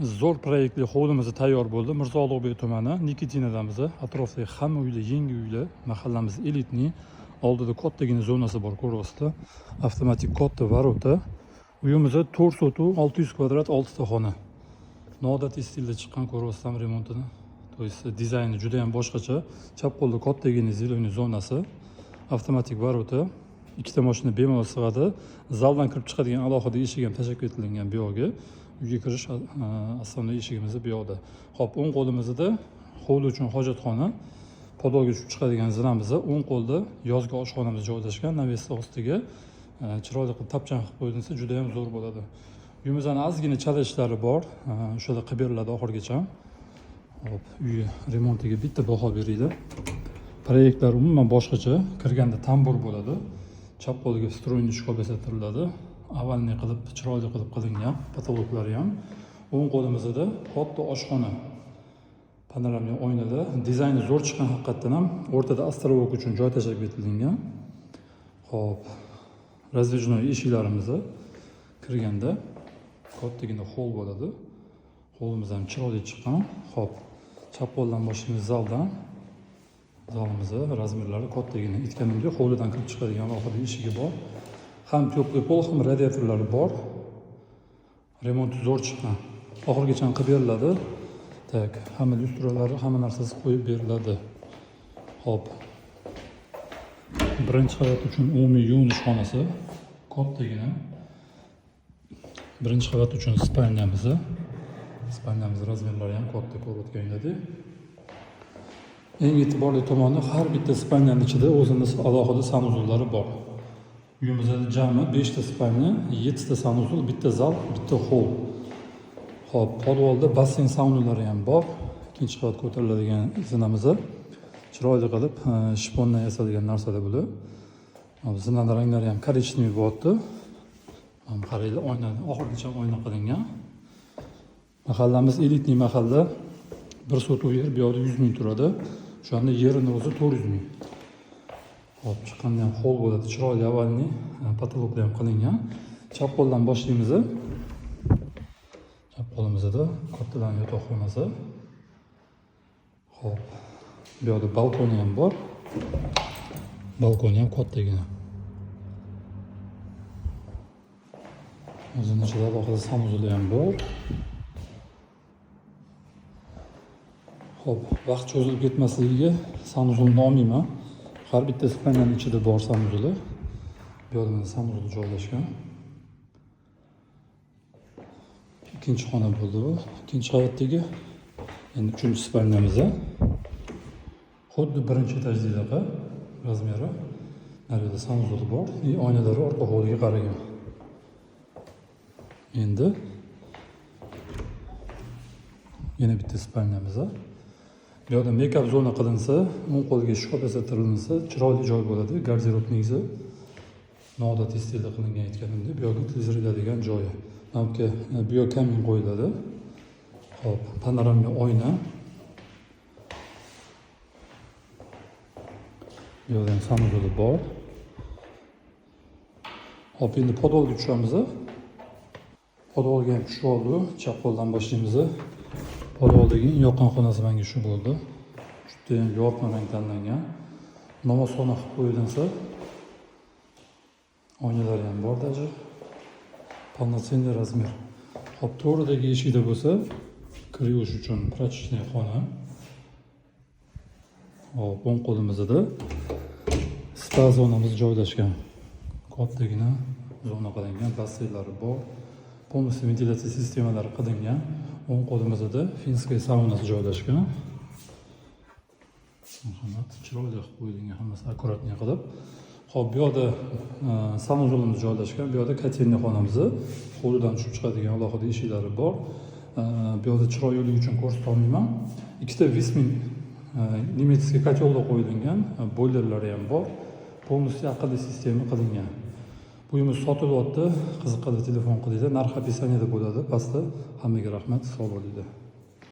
Zo'r proyektli hovlimiz tayyor bo'ldi. Mirzo Ulug'bek tumani Nikitinadamiz. Atrofdagi hamma uylar yangi uylar. Mahallamiz elitniy. Oldida kattagina zonasi bor, ko'ryapsizlar. Avtomatik katta varota. Uyimiz 4 sotuv, 600 kvadrat, 6 ta xona. Noodatiy stilda chiqqan, ko'ryapsizlar remontini. То есть dizayni juda ham boshqacha. Chap qo'lda kattagina ziloniy zonasi. Avtomatik varota. Ikkita mashina bemalol sig'adi. Zaldan kirib chiqadigan alohida eshik ham tashakkur etilgan bu yoqqa. Uyga kirish asosiy eshigimiz bu yoqda. Xo'p, o'ng qo'limizda hovli uchun hojatxona, podolga tushib chiqadigan zinamiz, o'ng qo'lda yozgi oshxonamiz joylashgan. Navesta ostiga chiroyli qilib tapchan qilib qo'yilsa juda ham zo'r bo'ladi. Uyimizning ozgina chala ishlari bor, o'shada qilib beriladi oxirigacha. Hop, uy remontiga bitta baho beringlar. Proyektlar umuman boshqacha, kirganda tambur bo'ladi. Chap qo'liga stroyniy shkol besatiladi. Avvalni qilib chiroyli qilib qilingan, patologlari ham. O'ng qo'limizda katta oshxona. Panoramli oynada, dizayni zo'r chiqqan haqiqatdan ham. O'rtada astrovok uchun joy tashab etilgan. Xo'p, razdvijnoy eshiklarimiz kirganda kattagina hol bo'ladi. Holimiz ham chiroyli chiqqan. Xo'p, chap qo'ldan boshlaymiz zaldan. Zalimiz razmerlari kattagina. Aytganimdek, hovlidan kirib chiqadigan alohida eshigi bor. Ham teplый pol, ham radiatorlari bor. Remonti zo'r chiqqan. Oxirigacha qilib beriladi. Tak, hamma lyustralari, hamma narsasi qo'yib beriladi. Hop. Birinchi qavat uchun umumiy yuvinish xonasi kattagina. Birinchi qavat uchun spalnyamiz. Spalnyamiz razmerlari ham katta ko'rayotganingizdek. Eng e'tiborli tomoni, har bitta spalyaning ichida o'zining alohida sanuzullari bor. Uyimizda jami 5 ta spalnya, 7 ta sanuzul, bitta zal, bitta hol. Xo'p, podvalda basseyn saunalari ham bor. Ikkinchi qavatga ko'tariladigan zinamiz. Chiroyli qilib shipondan yasalgan narsalar bular. Zinaning ranglari ham korechniy bo'lyapti. Mana qaranglar, oyna oxirigacha oyna qilingan. Mahallamiz elitniy mahalla. Bir sotuv yer bu yoqda 100 ming turadi. Shu anda yerini o'zi 400 ming. Hop, chiqqanda ham hol bo'ladi, chiroyli avvalni patologlar ham qilingan. Chap qo'ldan boshlaymiz. Chap qo'limizda kattadan yotoqxonasi. Hop, bu yoqda balkoni ham bor. Balkoni ham kattagina. O'zining ichida alohida sanuzuli ham bor. Hop, vaqt cho'zilib ketmasligiga sanuzulni olmayman. Har bitta spalyaning ichida bor sanuzuli. Bu yerda sanuzul joylashgan. Ikkinchi xona bo'ldi bu. Ikkinchi qavatdagi endi 3-spalnyamiz. Xuddi birinchi etajdagiga razmeri. Naryoqda sanuzuli bor. Oynalari orqa hovliga qaragan. Endi yana bitta spalnyamiz. Bu yerda make-up zona qilinsa, o'ng qo'lga shkol besatilsa, chiroyli joy bo'ladi. Garderob negizi noodatiy stilda qilingan aytganimda, bu yerga televizor iladigan joyi. Hamki bu yerga kamin qo'yiladi. Xo'p, panoramli oyna. Bu yerda ham sanuzuli bor. Hop, endi podolga tushamiz. Podolga ham tushib oldi. Chap qo'ldan boshlaymiz. Podvoldagi eng yoqqan xonasi menga shu bo'ldi. Juda ham yorqin rang tanlangan. Namozxona qilib qo'yilsa, oynalari ham bor daji. Полноценный razmer. Hop, to'g'ridagi eshikda bo'lsa, kir yuvish uchun prachечный xona. Hop, o'ng qo'limizda spa zonamiz joylashgan. Kattagina zona qilingan, basseynlari bor. Полностью ventilatsiya sistemalari qilingan. O'ng qo'limizda finskiy saunasi joylashgan. Marhamat, chiroyli qilib qo'yilgan, hammasi akkuratniy qilib. Xo'p, bu yerda sanuzulimiz joylashgan. Bu yerda kotelniy xonamiz, hovlidan tushib chiqadigan alohida eshiklari bor. Bu yerda chiroylilik uchun ko'rsatib olmayman. Ikkita Vismin nemetskiy kotellar qo'yilgan, boylerlari ham bor. Полностью aqlli sistema qilingan. Uyimiz sotilyapti. Qiziqqanda telefon qilinglar. Narx opisiyaniyada bo'ladi. Pastda. Hammaga rahmat. Sog' bo'linglar.